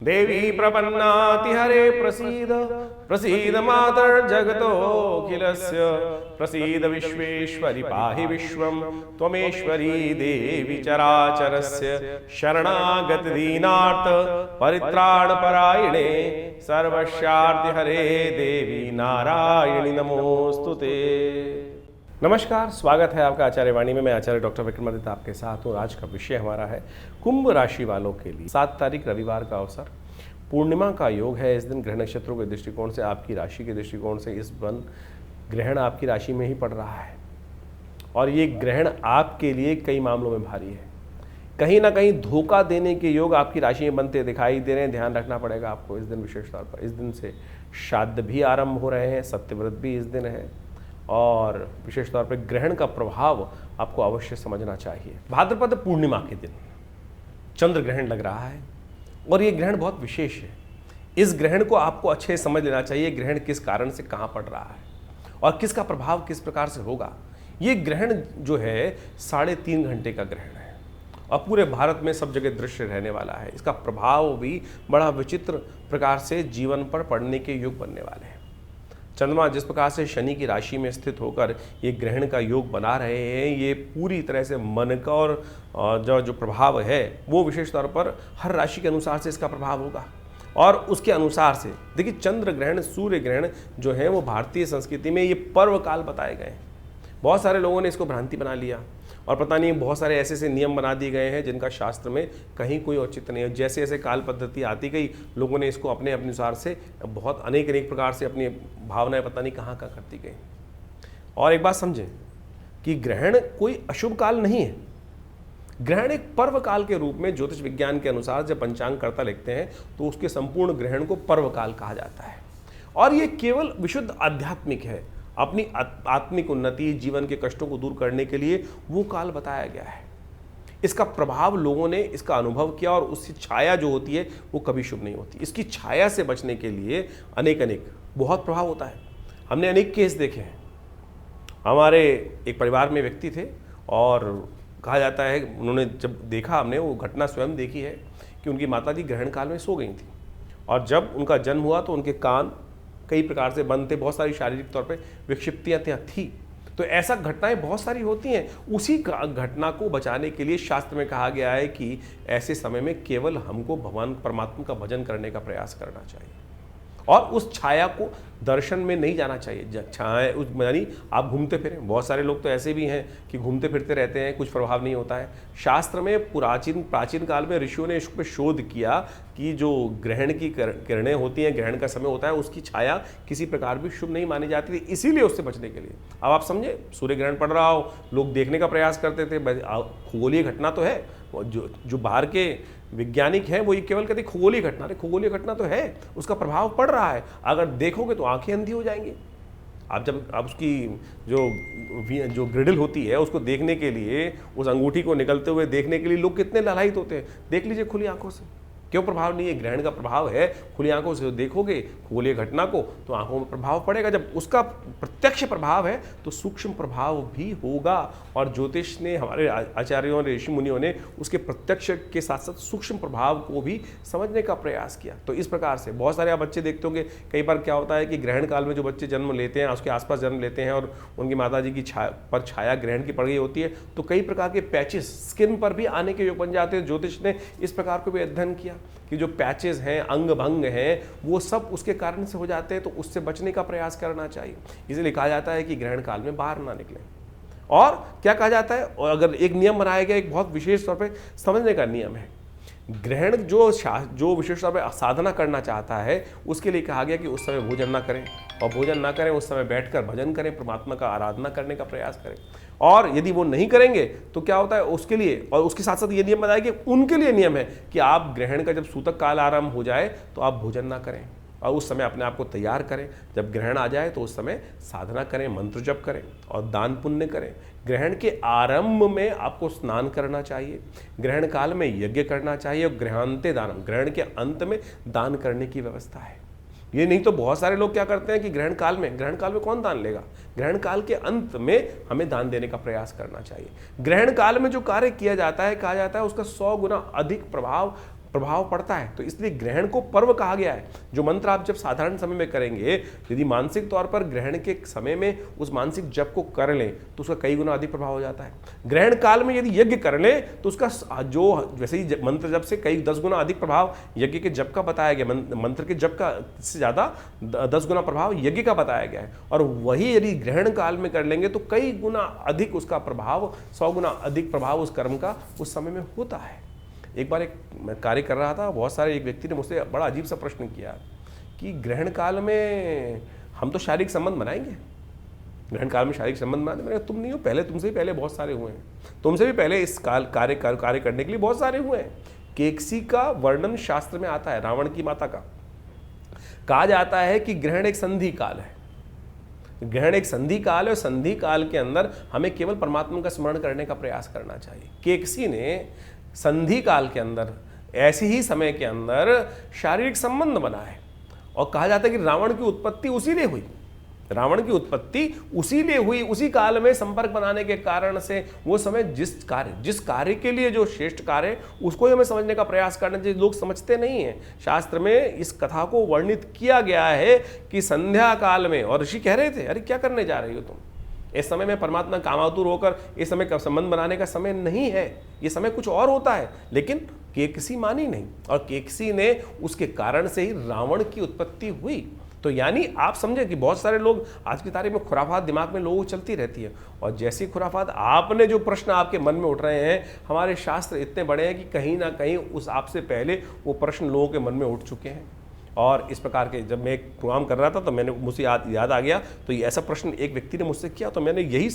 देवी प्रपन्नाति हरे प्रसीद प्रसीद मातर्जगतोऽखिलस्य प्रसीद विश्वेश्वरि पाहि विश्वं त्वमेश्वरी देवी चराचरस्य शरणागत दीनार्थ परित्राणपरायणे सर्वस्यार्ति हरे देवी नारायणी नमोस्तुते। नमस्कार, स्वागत है आपका आचार्य वाणी में। मैं आचार्य डॉक्टर विक्रमादित्य आपके साथ हूँ। आज का विषय हमारा है कुंभ राशि वालों के लिए 7 तारीख रविवार का अवसर, पूर्णिमा का योग है। इस दिन ग्रह नक्षत्रों के दृष्टिकोण से, आपकी राशि के दृष्टिकोण से इस वन ग्रहण आपकी राशि में ही पड़ रहा है और ये ग्रहण आपके लिए कई मामलों में भारी है। कहीं ना कहीं धोखा देने के योग आपकी राशि में बनते दिखाई दे रहे हैं। ध्यान रखना पड़ेगा आपको इस दिन विशेष तौर पर। इस दिन से श्राद्ध भी आरंभ हो रहे हैं, सत्यव्रत भी इस दिन है और विशेष तौर पर ग्रहण का प्रभाव आपको अवश्य समझना चाहिए। भाद्रपद पूर्णिमा के दिन चंद्र ग्रहण लग रहा है और ये ग्रहण बहुत विशेष है। इस ग्रहण को आपको अच्छे से समझ लेना चाहिए। ग्रहण किस कारण से कहाँ पड़ रहा है और किसका प्रभाव किस प्रकार से होगा। ये ग्रहण जो है 3.5 घंटे का ग्रहण है और पूरे भारत में सब जगह दृश्य रहने वाला है। इसका प्रभाव भी बड़ा विचित्र प्रकार से जीवन पर पड़ने के योग बनने वाले हैं। चंद्रमा जिस प्रकार से शनि की राशि में स्थित होकर ये ग्रहण का योग बना रहे हैं, ये पूरी तरह से मन का और जो प्रभाव है वो विशेष तौर पर हर राशि के अनुसार से इसका प्रभाव होगा। और उसके अनुसार से देखिए, चंद्र ग्रहण, सूर्य ग्रहण जो है वो भारतीय संस्कृति में ये पर्व काल बताए गए हैं। बहुत सारे लोगों ने इसको भ्रांति बना लिया और पता नहीं बहुत सारे ऐसे ऐसे नियम बना दिए गए हैं जिनका शास्त्र में कहीं कोई औचित्य नहीं है। जैसे जैसे काल पद्धति आती गई, लोगों ने इसको अपने अनुसार से बहुत अनेक प्रकार से अपनी भावनाएं पता नहीं कहाँ करती गई। और एक बात समझें कि ग्रहण कोई अशुभ काल नहीं है। ग्रहण एक पर्व काल के रूप में ज्योतिष विज्ञान के अनुसार जब पंचांगकर्ता लिखते हैं तो उसके संपूर्ण ग्रहण को पर्व काल कहा जाता है। और ये केवल विशुद्ध आध्यात्मिक है। अपनी आत्मिक उन्नति, जीवन के कष्टों को दूर करने के लिए वो काल बताया गया है। इसका प्रभाव लोगों ने इसका अनुभव किया और उसकी छाया जो होती है वो कभी शुभ नहीं होती। इसकी छाया से बचने के लिए अनेक बहुत प्रभाव होता है। हमने अनेक केस देखे हैं। हमारे एक परिवार में व्यक्ति थे और कहा जाता है, उन्होंने जब देखा, हमने वो घटना स्वयं देखी है कि उनकी माताजी ग्रहण काल में सो गई थी और जब उनका जन्म हुआ तो उनके कान कई प्रकार से बंद थे, बहुत सारी शारीरिक तौर पे विक्षिप्तियाँ थी। तो ऐसा घटनाएं बहुत सारी होती हैं। उसी घटना को बचाने के लिए शास्त्र में कहा गया है कि ऐसे समय में केवल हमको भगवान परमात्मा का भजन करने का प्रयास करना चाहिए और उस छाया को दर्शन में नहीं जाना चाहिए। छाया उस यानी आप घूमते फिरें। बहुत सारे लोग तो ऐसे भी हैं कि घूमते फिरते रहते हैं, कुछ प्रभाव नहीं होता है। शास्त्र में प्राचीन काल में ऋषियों ने इस पर शोध किया कि जो ग्रहण की किरणें होती हैं, ग्रहण का समय होता है, उसकी छाया किसी प्रकार भी शुभ नहीं मानी जाती थी, इसीलिए उससे बचने के लिए। अब आप समझे, सूर्य ग्रहण पड़ रहा हो, लोग देखने का प्रयास करते थे। खगोलीय घटना तो है, जो बाहर के वैज्ञानिक हैं वो ये केवल कहते खगोलीय घटना, अरे खगोलीय घटना तो है, उसका प्रभाव पड़ रहा है। अगर देखोगे तो आंखें अंधी हो जाएंगी। आप उसकी जो ग्रिडल होती है उसको देखने के लिए, उस अंगूठी को निकलते हुए देखने के लिए लोग कितने लालायित होते हैं। देख लीजिए खुली आंखों से, क्यों प्रभाव नहीं है। ग्रहण का प्रभाव है। खुली आंखों से देखोगे खगोलीय घटना को तो आंखों में प्रभाव पड़ेगा। जब उसका प्रत्यक्ष प्रभाव है तो सूक्ष्म प्रभाव भी होगा। और ज्योतिष ने, हमारे आचार्यों ने, ऋषि मुनियों ने उसके प्रत्यक्ष के साथ साथ सूक्ष्म प्रभाव को भी समझने का प्रयास किया। तो इस प्रकार से बहुत सारे आप बच्चे देखते होंगे, कई बार क्या होता है कि ग्रहण काल में जो बच्चे जन्म लेते हैं, उसके आसपास जन्म लेते हैं और उनकी माताजी की छाया ग्रहण की पड़ गई होती है तो कई प्रकार के पैचेस स्किन पर भी आने के योग बन जाते हैं। ज्योतिष ने इस प्रकार को भी अध्ययन किया कि जो पैचेस हैं, अंग भंग हैं, वो सब उसके कारण से हो जाते हैं। तो उससे बचने का प्रयास करना चाहिए। इसलिए कहा जाता है कि ग्रहण काल में बाहर ना निकलें। और क्या कहा जाता है, और अगर एक नियम बनाया गया, एक बहुत विशेष तौर पे समझने का नियम है। ग्रहण जो विशेष तौर पे साधना करना चाहता है उसके लिए कहा गया कि उस समय भोजन ना करें, और भोजन ना करें उस समय बैठकर भजन करें, परमात्मा का आराधना करने का प्रयास करें। और यदि वो नहीं करेंगे तो क्या होता है उसके लिए, और उसके साथ साथ ये नियम बताया कि उनके लिए नियम है कि आप ग्रहण का जब सूतक काल आरंभ हो जाए तो आप भोजन ना करें और उस समय अपने आप को तैयार करें। जब ग्रहण आ जाए तो उस समय साधना करें, मंत्र जप करें और दान पुण्य करें। ग्रहण के आरंभ में आपको स्नान करना चाहिए, ग्रहण काल में यज्ञ करना चाहिए और ग्रहांते दानम, ग्रहण के अंत में दान करने की व्यवस्था है। ये नहीं तो बहुत सारे लोग क्या करते हैं कि ग्रहण काल में कौन दान लेगा। ग्रहण काल के अंत में हमें दान देने का प्रयास करना चाहिए। ग्रहण काल में जो कार्य किया जाता है, कहा जाता है उसका 100 गुना अधिक प्रभाव प्रभाव पड़ता है। तो इसलिए ग्रहण को पर्व कहा गया है। जो मंत्र आप जब साधारण समय में करेंगे, यदि मानसिक तौर पर ग्रहण के समय में उस मानसिक जप को कर लें तो उसका कई गुना अधिक प्रभाव हो जाता है। ग्रहण काल में यदि यज्ञ कर लें तो उसका जो वैसे ही मंत्र जप से कई 10 गुना अधिक प्रभाव यज्ञ के जप का बताया गया, मंत्र के जप का से ज़्यादा 10 गुना प्रभाव यज्ञ का बताया गया है। और वही यदि ग्रहण काल में कर लेंगे तो कई गुना अधिक उसका प्रभाव, 100 गुना अधिक प्रभाव उस कर्म का उस समय में होता है। एक बार मैं कार्य कर रहा था, बहुत सारे एक व्यक्ति ने मुझसे बड़ा अजीब सा प्रश्न किया कि ग्रहण काल में हम तो शारीरिक संबंध बनाएंगे, ग्रहण काल में शारीरिक संबंध बनाते। मैंने तुम नहीं हो, पहले तुमसे भी पहले बहुत सारे हुए हैं, तुमसे भी पहले इस कार्य करने के लिए बहुत सारे हुए हैं। केकसी का वर्णन शास्त्र में आता है, रावण की माता का। कहा जाता है कि ग्रहण एक संधि काल है, ग्रहण एक संधि काल है और संधि काल के अंदर हमें केवल परमात्मा का स्मरण करने का प्रयास करना चाहिए। केकसी ने संधि काल के अंदर, ऐसे ही समय के अंदर शारीरिक संबंध बनाए और कहा जाता है कि रावण की उत्पत्ति उसी लिए हुई, रावण की उत्पत्ति उसी लिए हुई, उसी काल में संपर्क बनाने के कारण से वो समय जिस कार्य के लिए जो श्रेष्ठ कार्य उसको ही हमें समझने का प्रयास करना चाहिए। लोग समझते नहीं हैं। शास्त्र में इस कथा को वर्णित किया गया है कि संध्या काल में, और ऋषि कह रहे थे अरे क्या करने जा रही हो तुम, इस समय में परमात्मा कामातुर होकर इस समय का संबंध बनाने का समय नहीं है, ये समय कुछ और होता है। लेकिन केकसी मानी नहीं और केकसी ने उसके कारण से ही रावण की उत्पत्ति हुई। तो यानी आप समझे कि बहुत सारे लोग आज की तारीख में खुराफात दिमाग में लोगों को चलती रहती है, और जैसी खुराफात आपने जो प्रश्न आपके मन में उठ रहे हैं, हमारे शास्त्र इतने बड़े हैं कि कहीं ना कहीं उस आपसे पहले वो प्रश्न लोगों के मन में उठ चुके हैं। और इस प्रकार के जब मैं एक प्रोग्राम कर रहा था तो मैंने मुझे याद आ गया, तो ये ऐसा प्रश्न एक व्यक्ति ने मुझसे किया, तो मैंने यही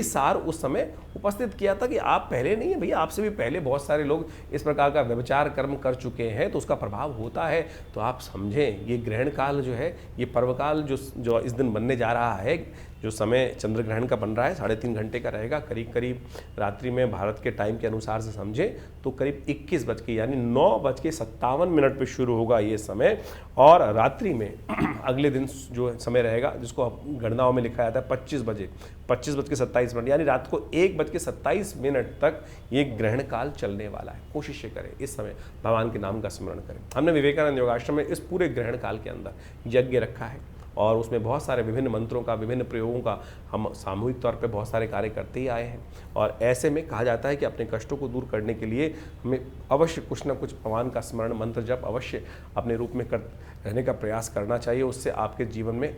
सार उस समय उपस्थित किया था कि आप पहले नहीं है भैया, आपसे भी पहले बहुत सारे लोग इस प्रकार का व्यभिचार कर्म कर चुके हैं, तो उसका प्रभाव होता है। तो आप समझें ये ग्रहण काल जो है, ये पर्वकाल जो इस दिन बनने जा रहा है, जो समय चंद्र ग्रहण का बन रहा है 3.5 घंटे का रहेगा, करीब रात्रि में भारत के टाइम के अनुसार से समझें तो करीब 21 बज के यानी 9:57 पे शुरू होगा ये समय, और रात्रि में अगले दिन जो समय रहेगा जिसको गणनाओं में लिखा जाता है 25:27 यानी रात को 1:27 तक ये ग्रहण काल चलने वाला है। कोशिश करें इस समय भगवान के नाम का स्मरण करें। हमने विवेकानंद योगाश्रम में इस पूरे ग्रहण काल के अंदर यज्ञ रखा है और उसमें बहुत सारे विभिन्न मंत्रों का, विभिन्न प्रयोगों का हम सामूहिक तौर पे बहुत सारे कार्य करते ही आए हैं। और ऐसे में कहा जाता है कि अपने कष्टों को दूर करने के लिए हमें अवश्य कुछ ना कुछ भगवान का स्मरण, मंत्र जप अवश्य अपने रूप में रहने का प्रयास करना चाहिए। उससे आपके जीवन में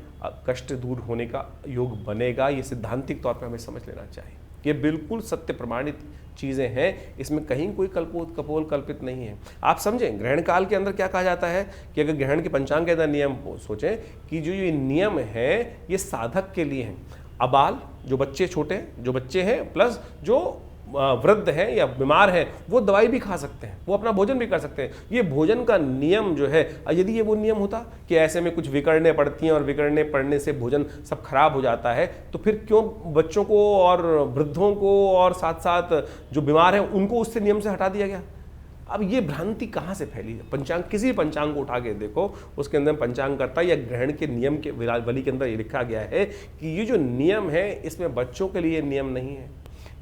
कष्ट दूर होने का योग बनेगा। ये सिद्धांतिक तौर पर हमें समझ लेना चाहिए। ये बिल्कुल सत्य प्रमाणित चीज़ें हैं, इसमें कहीं कोई कपोल कल्पित नहीं है। आप समझें ग्रहण काल के अंदर क्या कहा जाता है कि अगर ग्रहण के पंचांग के अंदर नियम सोचें कि जो ये नियम है ये साधक के लिए हैं। अबाल जो बच्चे छोटे जो बच्चे हैं प्लस जो वृद्ध हैं या बीमार हैं वो दवाई भी खा सकते हैं, वो अपना भोजन भी कर सकते हैं। ये भोजन का नियम जो है, यदि ये वो नियम होता कि ऐसे में कुछ विकड़ने पड़ती हैं और विकड़ने पड़ने से भोजन सब खराब हो जाता है, तो फिर क्यों बच्चों को और वृद्धों को और साथ साथ जो बीमार हैं उनको उससे नियम से हटा दिया गया? अब ये भ्रांति कहाँ से फैली है? पंचांग, किसी पंचांग को उठा के देखो, उसके अंदर पंचांग करता या ग्रहण के नियम के वली के अंदर ये लिखा गया है कि ये जो नियम है इसमें बच्चों के लिए नियम नहीं है,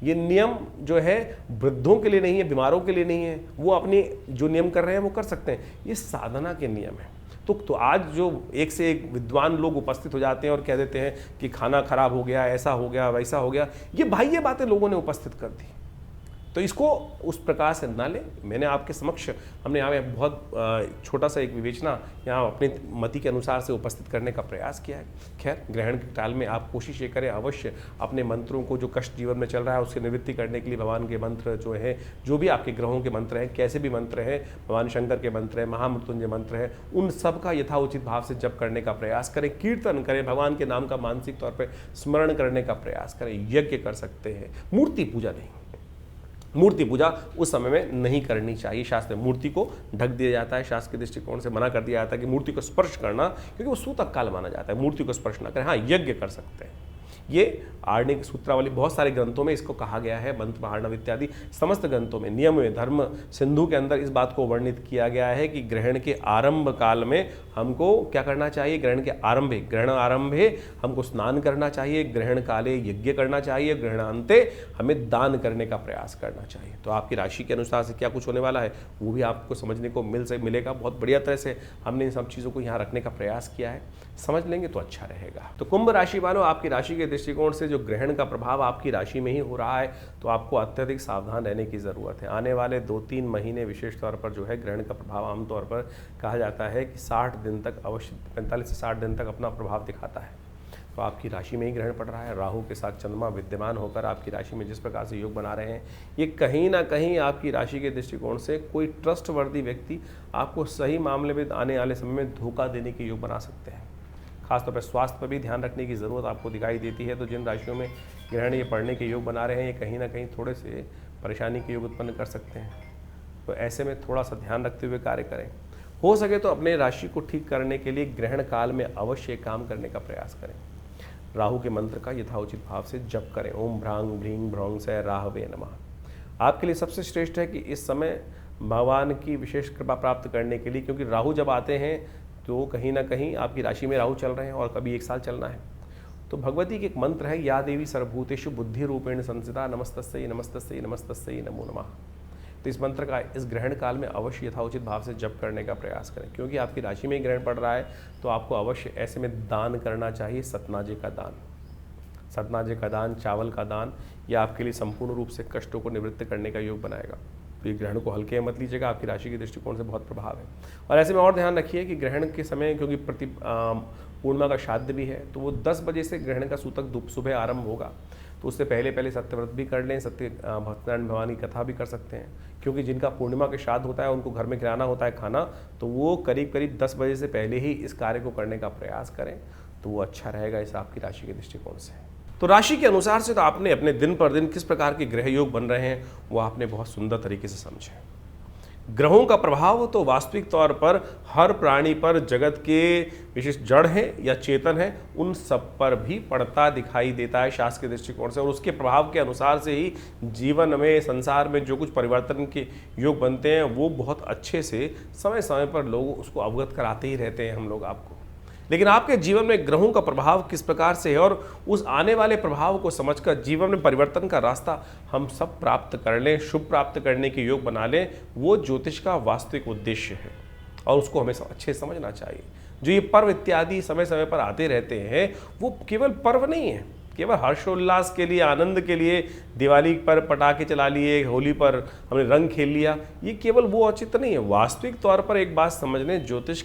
ये नियम जो है वृद्धों के लिए नहीं है, बीमारों के लिए नहीं है। वो अपनी जो नियम कर रहे हैं वो कर सकते हैं, ये साधना के नियम है। तो आज जो एक से एक विद्वान लोग उपस्थित हो जाते हैं और कह देते हैं कि खाना खराब हो गया, ऐसा हो गया, वैसा हो गया, ये बाह्य बातें लोगों ने उपस्थित कर दी। तो इसको उस प्रकार से ना लें। मैंने आपके समक्ष हमने यहाँ बहुत छोटा सा एक विवेचना यहाँ अपने मति के अनुसार से उपस्थित करने का प्रयास किया है। खैर ग्रहण के काल में आप कोशिश ये करें अवश्य अपने मंत्रों को, जो कष्ट जीवन में चल रहा है उसकी निवृत्ति करने के लिए भगवान के मंत्र जो है, जो भी आपके ग्रहों के मंत्र हैं, कैसे भी मंत्र हैं, भगवान शंकर के मंत्र हैं, महामृत्युंजय मंत्र हैं, उन सब का यथाउचित भाव से जप करने का प्रयास करें, कीर्तन करें, भगवान के नाम का मानसिक तौर पर स्मरण करने का प्रयास करें। यज्ञ कर सकते हैं, मूर्ति पूजा नहीं, मूर्ति पूजा उस समय में नहीं करनी चाहिए। शास्त्र में मूर्ति को ढक दिया जाता है, शास्त्र के दृष्टिकोण से मना कर दिया जाता है कि मूर्ति को स्पर्श करना, क्योंकि वो सूतक काल माना जाता है, मूर्ति को स्पर्श ना करें। हाँ, यज्ञ कर सकते हैं। ये आर्णिक सूत्रावली बहुत सारे ग्रंथों में इसको कहा गया है, मंत्र महार्णव इत्यादि समस्त ग्रंथों में, नियम में, धर्म सिंधु के अंदर इस बात को वर्णित किया गया है कि ग्रहण के आरंभ काल में हमको क्या करना चाहिए। ग्रहण आरंभे हमको स्नान करना चाहिए, ग्रहण काले यज्ञ करना चाहिए, ग्रहण अंते हमें दान करने का प्रयास करना चाहिए। तो आपकी राशि के अनुसार से क्या कुछ होने वाला है वो भी आपको समझने को मिलेगा। बहुत बढ़िया तरह से हमने इन सब चीज़ों को यहाँ रखने का प्रयास किया है, समझ लेंगे तो अच्छा रहेगा। तो कुंभ राशि वालों, आपकी राशि के दृष्टिकोण से जो ग्रहण का प्रभाव आपकी राशि में ही हो रहा है, तो आपको अत्यधिक सावधान रहने की ज़रूरत है। आने वाले 2-3 महीने विशेष तौर पर जो है ग्रहण का प्रभाव आमतौर पर कहा जाता है कि 60 दिन तक अवश्य, 45 से 60 दिन तक अपना प्रभाव दिखाता है। तो आपकी राशि में ही ग्रहण पड़ रहा है, राहु के साथ चंद्रमा विद्यमान होकर आपकी राशि में जिस प्रकार से योग बना रहे हैं, ये कहीं ना कहीं आपकी राशि के दृष्टिकोण से कोई ट्रस्टवर्दी व्यक्ति आपको सही मामले में आने वाले समय में धोखा देने के योग बना सकते हैं। खासतौर पर स्वास्थ्य पर भी ध्यान रखने की ज़रूरत आपको दिखाई देती है। तो जिन राशियों में ग्रहण ये पढ़ने के योग बना रहे हैं, ये कहीं ना कहीं थोड़े से परेशानी के योग उत्पन्न कर सकते हैं। तो ऐसे में थोड़ा सा ध्यान रखते हुए कार्य करें। हो सके तो अपने राशि को ठीक करने के लिए ग्रहण काल में अवश्य काम करने का प्रयास करें। राहु के मंत्र का यथाउचित भाव से जप करें। ओम भ्रांग भ्रीं भ्रौं से राहवे नमः। आपके लिए सबसे श्रेष्ठ है कि इस समय भगवान की विशेष कृपा प्राप्त करने के लिए, क्योंकि राहु जब आते हैं तो कहीं ना कहीं आपकी राशि में राहु चल रहे हैं और कभी 1 साल चलना है। तो भगवती की एक मंत्र है, या देवी सर्वभूतेषु बुद्धि रूपेण संस्थिता नमस्तस्यै नमस्तस्यै नमस्तस्यै नमो नमः। तो इस मंत्र का इस ग्रहण काल में अवश्य यथाउचित भाव से जप करने का प्रयास करें, क्योंकि आपकी राशि में ही ग्रहण पड़ रहा है। तो आपको अवश्य ऐसे में दान करना चाहिए, सतनाजे का दान। सतनाजे का दान, चावल का दान, यह आपके लिए संपूर्ण रूप से कष्टों को निवृत्त करने का योग बनाएगा। तो ये ग्रहण को हल्के मत लीजिएगा, आपकी राशि के दृष्टिकोण से बहुत प्रभाव है। और ऐसे में और ध्यान रखिए कि ग्रहण के समय, क्योंकि पूर्णिमा का श्राद्ध भी है, तो वो 10 बजे से ग्रहण का सूतक सुबह आरंभ होगा। तो उससे पहले सत्यव्रत भी कर लें, भक्तनारायण भगवान की कथा भी कर सकते हैं, क्योंकि जिनका पूर्णिमा के श्राद्ध होता है उनको घर में खिलाना होता है खाना, तो वो करीब 10 बजे से पहले ही इस कार्य को करने का प्रयास करें, तो वो अच्छा रहेगा इस आपकी राशि के दृष्टिकोण से। तो राशि के अनुसार से तो आपने अपने दिन पर दिन किस प्रकार के ग्रह योग बन रहे हैं वो आपने बहुत सुंदर तरीके से समझे। ग्रहों का प्रभाव तो वास्तविक तौर पर हर प्राणी पर, जगत के विशेष जड़ है या चेतन है, उन सब पर भी पड़ता दिखाई देता है शास्त्र के दृष्टिकोण से। और उसके प्रभाव के अनुसार से ही जीवन में, संसार में जो कुछ परिवर्तन के योग बनते हैं वो बहुत अच्छे से समय समय पर लोग उसको अवगत कराते ही रहते हैं हम लोग आपको। लेकिन आपके जीवन में ग्रहों का प्रभाव किस प्रकार से है और उस आने वाले प्रभाव को समझकर जीवन में परिवर्तन का रास्ता हम सब प्राप्त कर लें, शुभ प्राप्त करने के योग बना लें, वो ज्योतिष का वास्तविक उद्देश्य है और उसको हमें अच्छे से समझना चाहिए। जो ये पर्व इत्यादि समय समय पर आते रहते हैं वो केवल पर्व नहीं है, केवल हर्षोल्लास के लिए, आनंद के लिए, दिवाली पर पटाखे चला लिए, होली पर हमने रंग खेल लिया, ये केवल वो औचित्य नहीं है। वास्तविक तौर पर एक बात समझ लें, ज्योतिष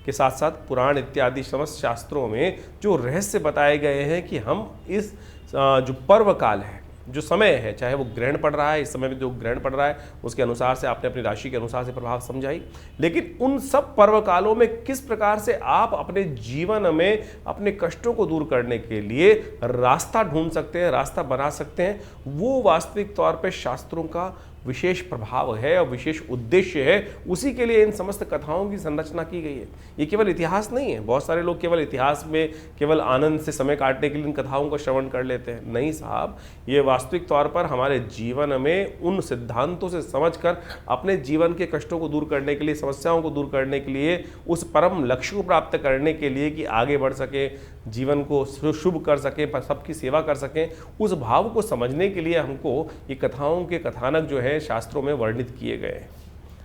के साथ साथ पुराण इत्यादि समस्त शास्त्रों में जो रहस्य बताए गए हैं कि हम इस जो पर्व काल है, जो समय है, चाहे वो ग्रहण पड़ रहा है, इस समय में जो ग्रहण पड़ रहा है उसके अनुसार से आपने अपनी राशि के अनुसार से प्रभाव समझाई, लेकिन उन सब पर्व कालों में किस प्रकार से आप अपने जीवन में अपने कष्टों को दूर करने के लिए रास्ता ढूंढ सकते हैं, रास्ता बना सकते हैं, वो वास्तविक तौर पर शास्त्रों का विशेष प्रभाव है और विशेष उद्देश्य है। उसी के लिए इन समस्त कथाओं की संरचना की गई है। ये केवल इतिहास नहीं है। बहुत सारे लोग केवल इतिहास में केवल आनंद से समय काटने के लिए इन कथाओं को श्रवण कर लेते हैं। नहीं साहब, ये वास्तविक तौर पर हमारे जीवन में उन सिद्धांतों से समझकर अपने जीवन के कष्टों को दूर करने के लिए, समस्याओं को दूर करने के लिए, उस परम लक्ष्य को प्राप्त करने के लिए कि आगे बढ़ सके, जीवन को शुभ कर सकें, सबकी सेवा कर सकें, उस भाव को समझने के लिए हमको ये कथाओं के कथानक जो है शास्त्रों में वर्णित किए गए हैं।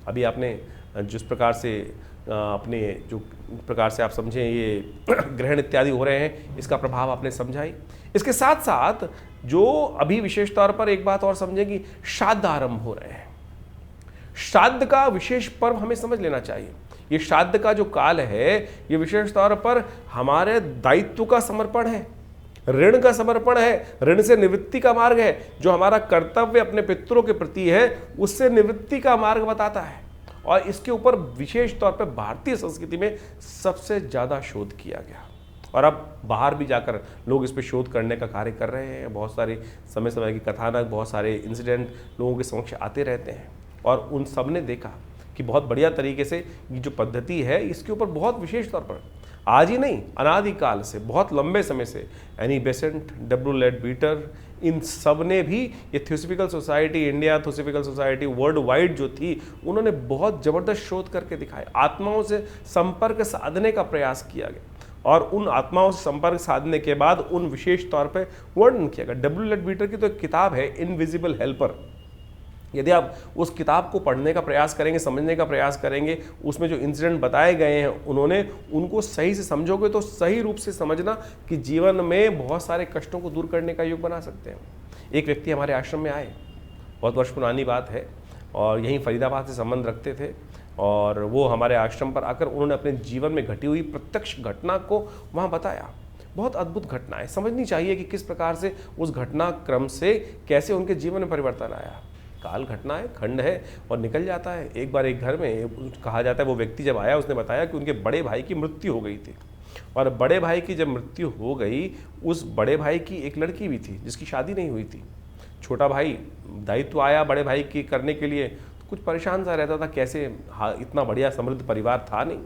अभी आपने जिस प्रकार से अपने जो प्रकार से आप समझें ये ग्रहण इत्यादि हो रहे हैं, इसका प्रभाव आपने समझाई। इसके साथ साथ जो अभी विशेष तौर पर एक बात और समझें कि श्राद्ध आरंभ हो रहे हैं। श्राद्ध का विशेष पर्व हमें समझ लेना चाहिए। ये श्राद्ध का जो काल है ये विशेष तौर पर हमारे दायित्व का समर्पण है, ऋण का समर्पण है, ऋण से निवृत्ति का मार्ग है। जो हमारा कर्तव्य अपने पितरों के प्रति है उससे निवृत्ति का मार्ग बताता है। और इसके ऊपर विशेष तौर पर भारतीय संस्कृति में सबसे ज़्यादा शोध किया गया और अब बाहर भी जाकर लोग इस पर शोध करने का कार्य कर रहे हैं। बहुत सारे समय समय की कथानक, बहुत सारे इंसिडेंट लोगों के समक्ष आते रहते हैं और उन सब ने देखा कि बहुत बढ़िया तरीके से ये जो पद्धति है इसके ऊपर बहुत विशेष तौर पर आज ही नहीं, अनादिकाल से, बहुत लंबे समय से एनी बेसेंट, डब्ल्यू लेडबीटर, इन सब ने भी ये theosophical society India, theosophical society world wide जो थी, उन्होंने बहुत जबरदस्त शोध करके दिखाए। आत्माओं से संपर्क साधने का प्रयास किया गया और उन आत्माओं से संपर्क साधने के बाद उन विशेष तौर पे वर्णन किया गया। डब्ल्यू लेडबीटर की तो एक किताब है इनविजिबल हेल्पर। यदि आप उस किताब को पढ़ने का प्रयास करेंगे, समझने का प्रयास करेंगे, उसमें जो इंसिडेंट बताए गए हैं उन्होंने उनको सही से समझोगे तो सही रूप से समझना कि जीवन में बहुत सारे कष्टों को दूर करने का योग बना सकते हैं। एक व्यक्ति हमारे आश्रम में आए, बहुत वर्ष पुरानी बात है, और यहीं फरीदाबाद से संबंध रखते थे, और वो हमारे आश्रम पर आकर उन्होंने अपने जीवन में घटी हुई प्रत्यक्ष घटना को वहाँ बताया। बहुत अद्भुत घटना है, समझनी चाहिए कि किस प्रकार से उस घटना क्रम से कैसे उनके जीवन में परिवर्तन आया। काल घटना है, खंड है और निकल जाता है। एक बार एक घर में कहा जाता है वो व्यक्ति जब आया उसने बताया कि उनके बड़े भाई की मृत्यु हो गई थी, और बड़े भाई की जब मृत्यु हो गई, उस बड़े भाई की एक लड़की भी थी जिसकी शादी नहीं हुई थी। छोटा भाई दायित्व आया बड़े भाई की करने के लिए, कुछ परेशान सा रहता था, कैसे इतना बढ़िया समृद्ध परिवार था नहीं।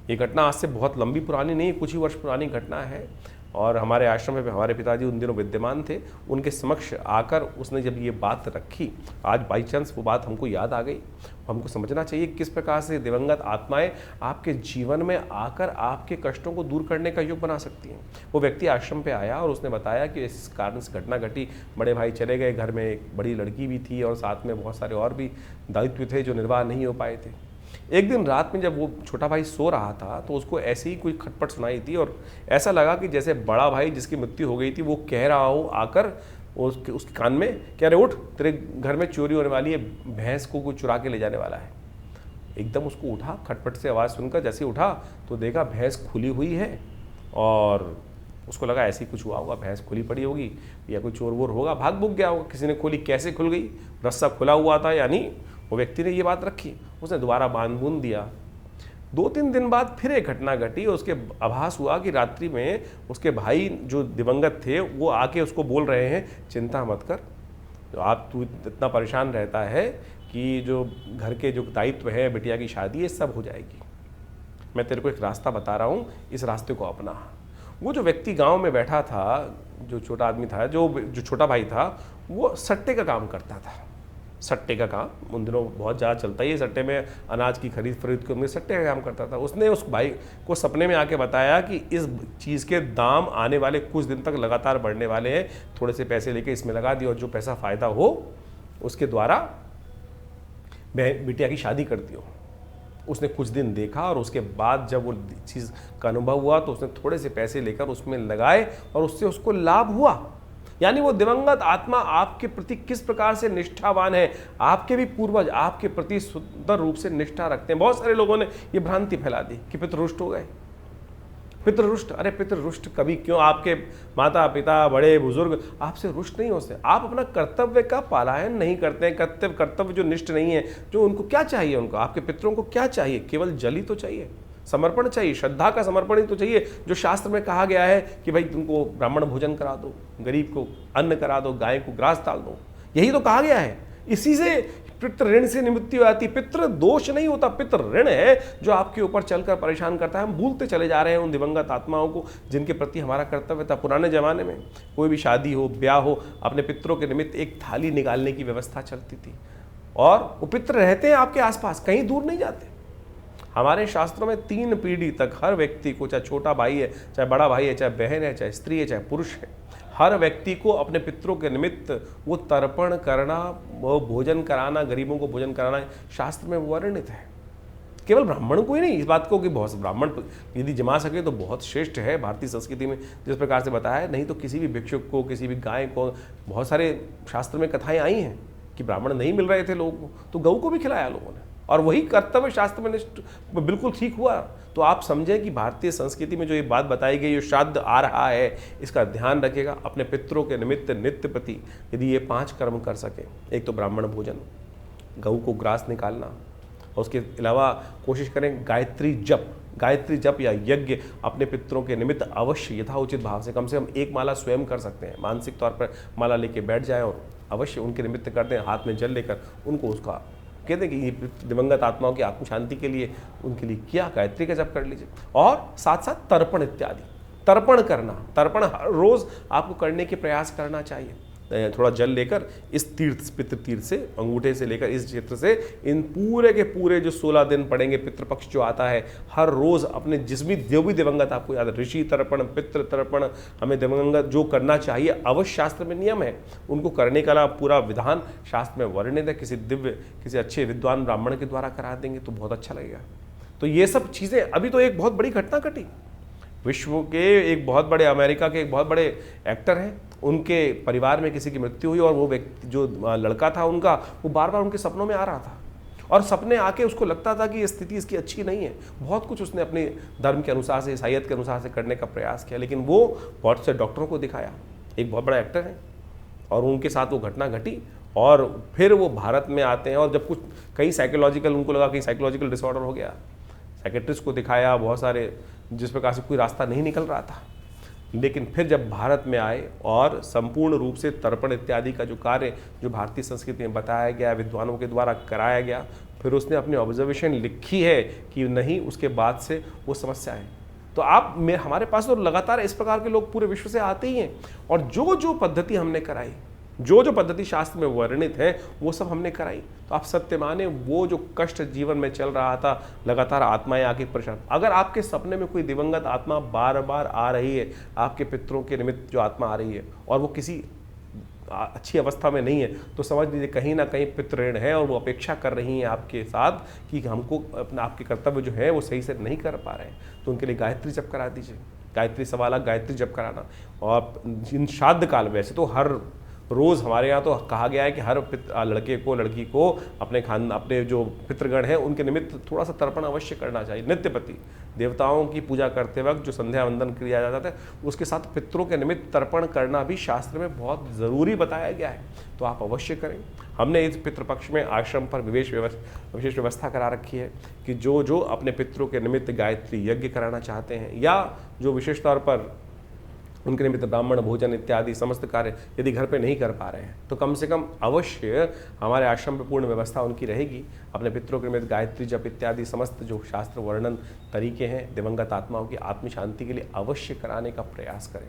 ये घटना आज से बहुत लंबी पुरानी नहीं, कुछ ही वर्ष पुरानी घटना है। और हमारे आश्रम में हमारे पिताजी उन दिनों विद्यमान थे, उनके समक्ष आकर उसने जब ये बात रखी, आज बाई चांस वो बात हमको याद आ गई। हमको समझना चाहिए किस प्रकार से दिवंगत आत्माएं आपके जीवन में आकर आपके कष्टों को दूर करने का योग बना सकती हैं। वो व्यक्ति आश्रम पे आया और उसने बताया कि इस कारण से घटना घटी, बड़े भाई चले गए, घर में एक बड़ी लड़की भी थी और साथ में बहुत सारे और भी दायित्व थे जो निर्वाह नहीं हो पाए थे। एक दिन रात में जब वो छोटा भाई सो रहा था तो उसको ऐसी ही कोई खटपट सुनाई थी, और ऐसा लगा कि जैसे बड़ा भाई जिसकी मृत्यु हो गई थी वो कह रहा हो आकर उसके कान में, कह रहे उठ, तेरे घर में चोरी होने वाली है, भैंस को कोई चुरा के ले जाने वाला है। एकदम उसको उठा, खटपट से आवाज़ सुनकर जैसे उठा तो देखा भैंस खुली हुई है, और उसको लगा ऐसे ही कुछ हुआ होगा, भैंस खुली पड़ी होगी या कोई चोर वोर होगा, भाग भूग गया होगा, किसी ने खोली। कैसे खुल गई? रस्सा खुला हुआ था, यानी वो व्यक्ति ने ये बात रखी, उसने दोबारा बांध बूंद दिया। 2-3 दिन बाद फिर एक घटना घटी, उसके आभास हुआ कि रात्रि में उसके भाई जो दिवंगत थे वो आके उसको बोल रहे हैं, चिंता मत कर, तू इतना परेशान रहता है कि जो घर के जो दायित्व है, बिटिया की शादी, ये सब हो जाएगी। मैं तेरे को एक रास्ता बता रहा हूँ, इस रास्ते को अपना। वो जो व्यक्ति गांव में बैठा था, जो छोटा आदमी था, जो छोटा भाई था, वो सट्टे का काम करता था। सट्टे का काम उन दिनों बहुत ज़्यादा चलता ही है, सट्टे में अनाज की खरीद फरीद के उनमें सट्टे का काम करता था। उसने उस भाई को सपने में आके बताया कि इस चीज़ के दाम आने वाले कुछ दिन तक लगातार बढ़ने वाले हैं, थोड़े से पैसे लेके इसमें लगा दिए और जो पैसा फ़ायदा हो उसके द्वारा बिटिया की शादी कर दियो। उसने कुछ दिन देखा और उसके बाद जब वो चीज़ का अनुभव हुआ तो उसने थोड़े से पैसे लेकर उसमें लगाए और उससे उसको लाभ हुआ। यानी वो दिवंगत आत्मा आपके प्रति किस प्रकार से निष्ठावान है, आपके भी पूर्वज आपके प्रति सुंदर रूप से निष्ठा रखते हैं। बहुत सारे लोगों ने ये भ्रांति फैला दी कि पितृ रुष्ट हो गए। पितृ रुष्ट, अरे पितृ रुष्ट कभी क्यों? आपके माता पिता बड़े बुजुर्ग आपसे रुष्ट नहीं होते। आप अपना कर्तव्य का पालन नहीं करते हैं। कर्तव्य जो निष्ठ नहीं है, जो उनको क्या चाहिए, उनको आपके पितरों को क्या चाहिए? केवल जल ही तो चाहिए, समर्पण चाहिए, श्रद्धा का समर्पण ही तो चाहिए। जो शास्त्र में कहा गया है कि भाई तुमको ब्राह्मण भोजन करा दो, गरीब को अन्न करा दो, गाय को ग्रास डाल दो, यही तो कहा गया है। इसी से पितृ ऋण से निवृत्ति आती। पितृ दोष नहीं होता, पितृ ऋण है जो आपके ऊपर चलकर परेशान करता है। हम भूलते चले जा रहे हैं उन दिवंगत आत्माओं को जिनके प्रति हमारा कर्तव्य था। पुराने जमाने में कोई भी शादी हो, ब्याह हो, अपने पितरों के निमित्त एक थाली निकालने की व्यवस्था चलती थी, और वो पितृ रहते हैं आपके आसपास, कहीं दूर नहीं जाते। हमारे शास्त्रों में 3 पीढ़ी तक हर व्यक्ति को, चाहे छोटा भाई है, चाहे बड़ा भाई है, चाहे बहन है, चाहे स्त्री है, चाहे पुरुष है, हर व्यक्ति को अपने पितरों के निमित्त वो तर्पण करना, वो भोजन कराना, गरीबों को भोजन कराना शास्त्र में वर्णित है। केवल ब्राह्मण को ही नहीं, इस बात को कि बहुत ब्राह्मण यदि जमा सके तो बहुत श्रेष्ठ है। भारतीय संस्कृति में जिस प्रकार से बताया है, नहीं तो किसी भी भिक्षुक को, किसी भी गाय को, बहुत सारे शास्त्र में कथाएं आई हैं कि ब्राह्मण नहीं मिल रहे थे लोगों को तो गऊ को भी खिलाया लोगों ने, और वही कर्तव्य शास्त्र में बिल्कुल ठीक हुआ। तो आप समझें कि भारतीय संस्कृति में जो ये बात बताई गई, जो श्राद्ध आ रहा है, इसका ध्यान रखेगा। अपने पितरों के निमित्त नित्य प्रति यदि ये 5 कर्म कर सके, एक तो ब्राह्मण भोजन, गऊ को ग्रास निकालना, और उसके अलावा कोशिश करें गायत्री जप या यज्ञ अपने पितरों के निमित्त अवश्य यथाउचित भाव से, कम 1 माला स्वयं कर सकते हैं। मानसिक तौर पर माला लेके बैठ जाएं और अवश्य उनके निमित्त कर दें, हाथ में जल लेकर उनको उसका कहते हैं कि ये दिवंगत आत्माओं की आत्म शांति के लिए उनके लिए किया, गायत्री का जप कर लीजिए। और साथ साथ तर्पण इत्यादि, तर्पण करना, तर्पण हर रोज आपको करने के प्रयास करना चाहिए। थोड़ा जल लेकर इस तीर्थ, पितृ तीर्थ से, अंगूठे से लेकर इस क्षेत्र से इन पूरे के पूरे जो 16 दिन पड़ेंगे, पितृपक्ष जो आता है, हर रोज अपने जिसमें जो भी दिवंगत आपको याद है, ऋषि तर्पण, पितृ तर्पण, हमें दिवंगत जो करना चाहिए अवश्य शास्त्र में नियम है, उनको करने का पूरा विधान शास्त्र में वर्णित है। किसी दिव्य, किसी अच्छे विद्वान ब्राह्मण के द्वारा करा देंगे तो बहुत अच्छा लगेगा। तो ये सब चीजें, अभी तो एक बहुत बड़ी घटना घटी, विश्व के एक बहुत बड़े, अमेरिका के एक बहुत बड़े एक्टर हैं, उनके परिवार में किसी की मृत्यु हुई और वो व्यक्ति, जो लड़का था उनका, वो बार बार उनके सपनों में आ रहा था और सपने आके उसको लगता था कि ये स्थिति इसकी अच्छी नहीं है। बहुत कुछ उसने अपने धर्म के अनुसार से, ईसाईयत के अनुसार से करने का प्रयास किया, लेकिन वो बहुत से डॉक्टरों को दिखाया, एक बहुत बड़ा एक्टर है, और उनके साथ वो घटना घटी। और फिर वो भारत में आते हैं और जब कुछ कई साइकोलॉजिकल, उनको लगा कि साइकोलॉजिकल डिसऑर्डर हो गया, साइकेट्रिस्ट को दिखाया, बहुत सारे, जिस प्रकार से कोई रास्ता नहीं निकल रहा था। लेकिन फिर जब भारत में आए और संपूर्ण रूप से तर्पण इत्यादि का जो कार्य, जो भारतीय संस्कृति में बताया गया, विद्वानों के द्वारा कराया गया, फिर उसने अपनी ऑब्जर्वेशन लिखी है कि नहीं, उसके बाद से वो समस्या है। तो आप हमारे पास तो लगातार इस प्रकार के लोग पूरे विश्व से आते ही हैं, और जो जो पद्धति हमने कराई, जो जो पद्धति शास्त्र में वर्णित है, वो सब हमने कराई। तो आप सत्य माने, वो जो कष्ट जीवन में चल रहा था, लगातार आत्माएं आके परेशान, अगर आपके सपने में कोई दिवंगत आत्मा बार बार आ रही है, आपके पितरों के निमित्त जो आत्मा आ रही है, और वो किसी अच्छी अवस्था में नहीं है, तो समझ लीजिए कहीं ना कहीं पितृण है और वो अपेक्षा कर रही हैं आपके साथ कि हमको अपना, आपके कर्तव्य जो है वो सही से नहीं कर पा रहे हैं। तो उनके लिए गायत्री जप करा दीजिए, गायत्री 1.25 लाख गायत्री जप कराना। और इन श्राद्ध काल, वैसे तो हर रोज़ हमारे यहाँ तो कहा गया है कि हर लड़के को, लड़की को अपने जो पितृगण हैं उनके निमित्त थोड़ा सा तर्पण अवश्य करना चाहिए। नित्यपति देवताओं की पूजा करते वक्त जो संध्या वंदन किया जाता है, उसके साथ पितरों के निमित्त तर्पण करना भी शास्त्र में बहुत ज़रूरी बताया गया है, तो आप अवश्य करें। हमने इस पितृपक्ष में आश्रम पर विशेष व्यवस्था करा रखी है कि जो जो अपने पितरों के निमित्त गायत्री यज्ञ कराना चाहते हैं, या जो विशेष तौर पर उनके निमित्त ब्राह्मण भोजन इत्यादि समस्त कार्य यदि घर पे नहीं कर पा रहे हैं, तो कम से कम अवश्य हमारे आश्रम में पूर्ण व्यवस्था उनकी रहेगी। अपने पितरों के निमित्त गायत्री जप इत्यादि समस्त जो शास्त्र वर्णन तरीके हैं दिवंगत आत्माओं की आत्म शांति के लिए अवश्य कराने का प्रयास करें,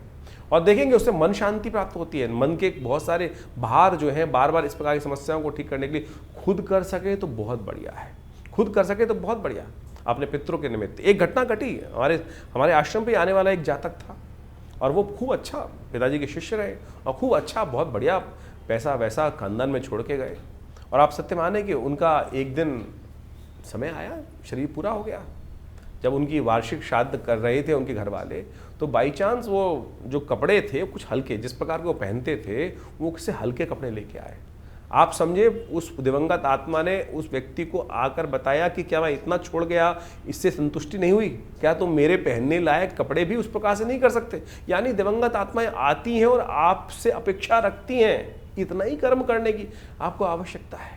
और देखेंगे उससे मन शांति प्राप्त होती है। मन के बहुत सारे भार जो हैं, बार बार इस प्रकार की समस्याओं को ठीक करने के लिए खुद कर सके तो बहुत बढ़िया है, खुद कर सके तो बहुत बढ़िया। अपने पितरों के निमित्त एक घटना घटी, हमारे आश्रम पर आने वाला एक जातक था, और वो खूब अच्छा पिताजी के शिष्य रहे, और खूब अच्छा, बहुत बढ़िया पैसा वैसा खानदान में छोड़ के गए। और आप सत्य माने कि उनका एक दिन समय आया, शरीर पूरा हो गया, जब उनकी वार्षिक श्राद्ध कर रहे थे उनके घर वाले, तो बाई चांस वो जो कपड़े थे कुछ हल्के, जिस प्रकार के वो पहनते थे, वो किसी हल्के कपड़े लेके आए। आप समझे, उस दिवंगत आत्मा ने उस व्यक्ति को आकर बताया कि क्या मैं इतना छोड़ गया, इससे संतुष्टि नहीं हुई, क्या तुम मेरे पहनने लायक कपड़े भी उस प्रकार से नहीं कर सकते? यानी दिवंगत आत्माएं आती हैं और आपसे अपेक्षा रखती हैं इतना ही कर्म करने की आपको आवश्यकता है।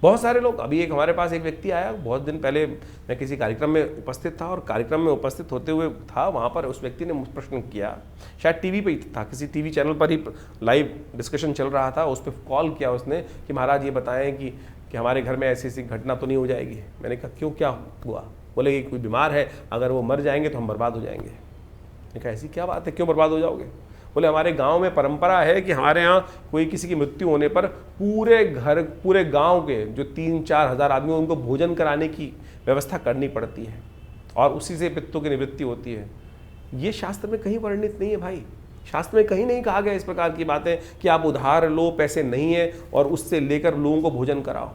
बहुत सारे लोग, अभी एक हमारे पास एक व्यक्ति आया, बहुत दिन पहले मैं किसी कार्यक्रम में उपस्थित था, और कार्यक्रम में उपस्थित होते हुए था, वहाँ पर उस व्यक्ति ने मुझसे प्रश्न किया, शायद टीवी पे ही था, किसी टीवी चैनल पर ही लाइव डिस्कशन चल रहा था, उस पर कॉल किया उसने कि महाराज ये बताएं कि हमारे घर में ऐसी ऐसी घटना तो नहीं हो जाएगी। मैंने कहा क्यों, क्या हुआ? बोले कि कोई बीमार है, अगर वो मर जाएंगे तो हम बर्बाद हो जाएंगे। मैंने कहा ऐसी क्या बात है, क्यों बर्बाद हो जाओगे? बोले हमारे गांव में परंपरा है कि हमारे यहाँ कोई किसी की मृत्यु होने पर पूरे गांव के जो 3-4 हज़ार आदमी, उनको भोजन कराने की व्यवस्था करनी पड़ती है, और उसी से पितरों की निवृत्ति होती है। ये शास्त्र में कहीं वर्णित नहीं है भाई, शास्त्र में कहीं नहीं कहा गया इस प्रकार की बातें कि आप उधार लो, पैसे नहीं है, और उससे लेकर लोगों को भोजन कराओ।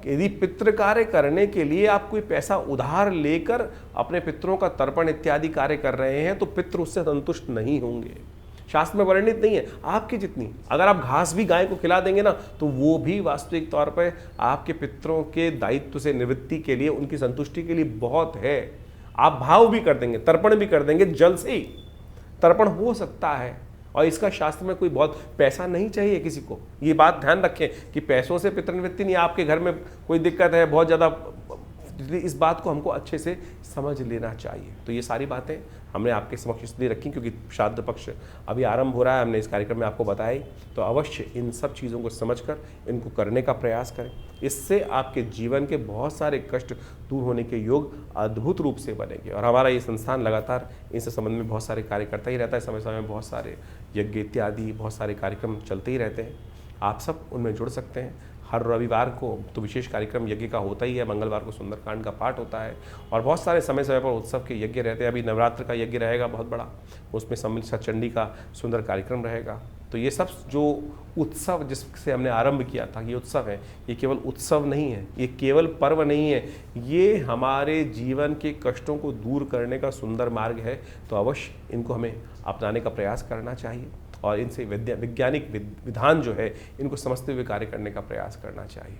यदि पितृ कार्य करने के लिए आप कोई पैसा उधार लेकर अपने पितरों का तर्पण इत्यादि कार्य कर रहे हैं, तो पितृ उससे संतुष्ट नहीं होंगे। शास्त्र में वर्णित नहीं है। आपकी जितनी, अगर आप घास भी गाय को खिला देंगे ना, तो वो भी वास्तविक तौर पर आपके पितरों के दायित्व से निवृत्ति के लिए, उनकी संतुष्टि के लिए बहुत है। आप भाव भी कर देंगे, तर्पण भी कर देंगे, जल से ही तर्पण हो सकता है, और इसका शास्त्र में कोई बहुत पैसा नहीं चाहिए किसी को। ये बात ध्यान रखें कि पैसों से पितृनिवृत्ति नहीं। आपके घर में कोई दिक्कत है, बहुत ज़्यादा इसलिए इस बात को हमको अच्छे से समझ लेना चाहिए। तो ये सारी बातें हमने आपके समक्ष इसलिए रखी क्योंकि श्राद्ध पक्ष अभी आरंभ हो रहा है, हमने इस कार्यक्रम में आपको बताया। तो अवश्य इन सब चीज़ों को समझकर इनको करने का प्रयास करें। इससे आपके जीवन के बहुत सारे कष्ट दूर होने के योग अद्भुत रूप से बनेंगे। और हमारा ये संस्थान लगातार इस संबंध में बहुत सारे कार्य करता ही रहता है। समय समय में बहुत सारे यज्ञ इत्यादि बहुत सारे कार्यक्रम चलते ही रहते हैं। आप सब उनमें जुड़ सकते हैं। हर रविवार को तो विशेष कार्यक्रम यज्ञ का होता ही है, मंगलवार को सुंदरकांड का पाठ होता है और बहुत सारे समय समय पर उत्सव के यज्ञ रहते हैं। अभी नवरात्र का यज्ञ रहेगा बहुत बड़ा, उसमें सम्मिलित चंडी का सुंदर कार्यक्रम रहेगा। तो ये सब जो उत्सव जिससे हमने आरंभ किया था, ये उत्सव है, ये केवल उत्सव नहीं है, ये केवल पर्व नहीं है, ये हमारे जीवन के कष्टों को दूर करने का सुंदर मार्ग है। तो अवश्य इनको हमें अपनाने का प्रयास करना चाहिए और इनसे वैज्ञानिक विधान जो है इनको समझते हुए कार्य करने का प्रयास करना चाहिए।